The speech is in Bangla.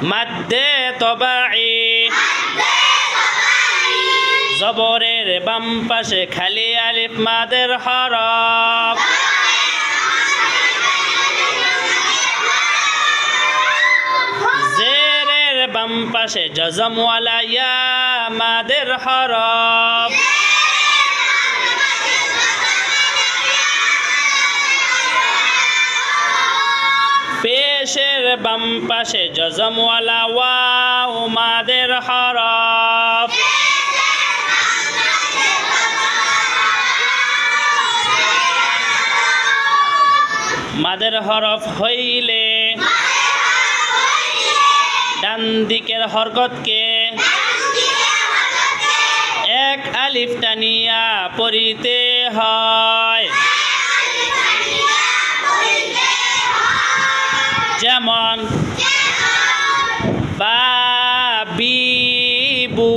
মাদ্দে তবাঈ জবরের বাম পাশে খালি আলিফ মাদের হরফ জেরের বাম পাশে জজমওয়ালা ইয়া মাদের হরফ পেশের বাম পাশে জজমওয়ালা ওয়াও মাদের হরফ মাদের হরফ হইলে ডান দিকের হরকতকে এক আলিফ টানিয়া পড়িতে হয় যেমন বা বি বু